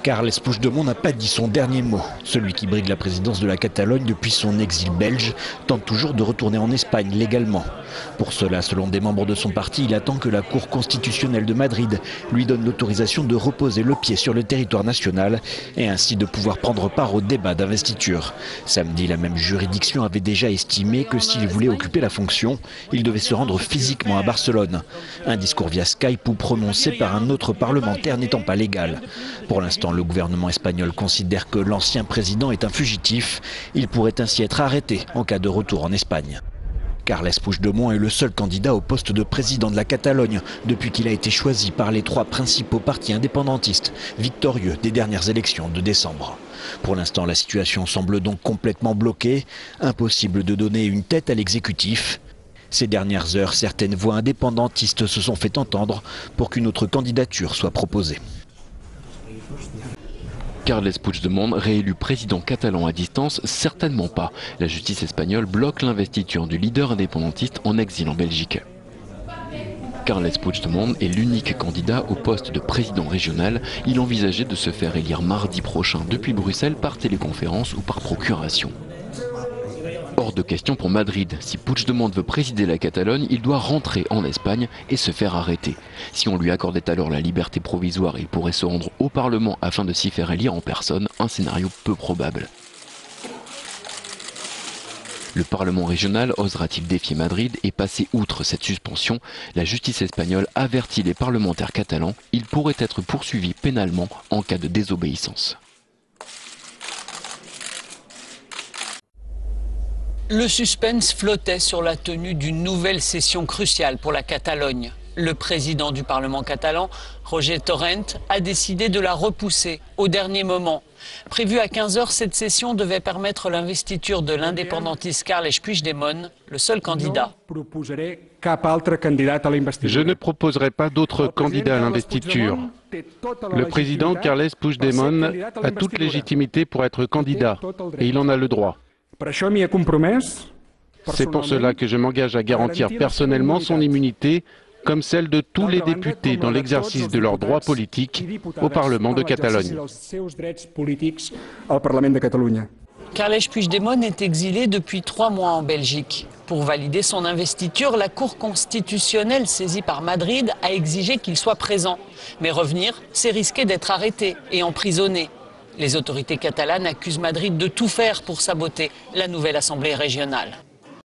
Carles Puigdemont n'a pas dit son dernier mot. Celui qui brigue la présidence de la Catalogne depuis son exil belge tente toujours de retourner en Espagne légalement. Pour cela, selon des membres de son parti, il attend que la Cour constitutionnelle de Madrid lui donne l'autorisation de reposer le pied sur le territoire national et ainsi de pouvoir prendre part au débat d'investiture. Samedi, la même juridiction avait déjà estimé que s'il voulait occuper la fonction, il devait se rendre physiquement à Barcelone. Un discours via Skype ou prononcé par un autre parlementaire n'étant pas légal. Pour l'instant, le gouvernement espagnol considère que l'ancien président est un fugitif. Il pourrait ainsi être arrêté en cas de retour en Espagne. Carles Puigdemont est le seul candidat au poste de président de la Catalogne depuis qu'il a été choisi par les trois principaux partis indépendantistes victorieux des dernières élections de décembre. Pour l'instant, la situation semble donc complètement bloquée. Impossible de donner une tête à l'exécutif. Ces dernières heures, certaines voix indépendantistes se sont fait entendre pour qu'une autre candidature soit proposée. Carles Puigdemont, réélu président catalan à distance, certainement pas. La justice espagnole bloque l'investiture du leader indépendantiste en exil en Belgique. Carles Puigdemont est l'unique candidat au poste de président régional. Il envisageait de se faire élire mardi prochain depuis Bruxelles par téléconférence ou par procuration. Hors de question pour Madrid. Si Puigdemont veut présider la Catalogne, il doit rentrer en Espagne et se faire arrêter. Si on lui accordait alors la liberté provisoire, il pourrait se rendre au Parlement afin de s'y faire élire en personne, un scénario peu probable. Le Parlement régional osera-t-il défier Madrid et passer outre cette suspension? La justice espagnole avertit les parlementaires catalans. Ils pourraient être poursuivis pénalement en cas de désobéissance. Le suspense flottait sur la tenue d'une nouvelle session cruciale pour la Catalogne. Le président du Parlement catalan, Roger Torrent, a décidé de la repousser au dernier moment. Prévue à 15 h, cette session devait permettre l'investiture de l'indépendantiste Carles Puigdemont, le seul candidat. Je ne proposerai pas d'autres candidats à l'investiture. Le président Carles Puigdemont a toute légitimité pour être candidat et il en a le droit. C'est pour cela que je m'engage à garantir personnellement son immunité, comme celle de tous les députés dans l'exercice de leurs droits politiques au Parlement de Catalogne. Carles Puigdemont est exilé depuis 3 mois en Belgique. Pour valider son investiture, la Cour constitutionnelle saisie par Madrid a exigé qu'il soit présent. Mais revenir, c'est risquer d'être arrêté et emprisonné. Les autorités catalanes accusent Madrid de tout faire pour saboter la nouvelle assemblée régionale.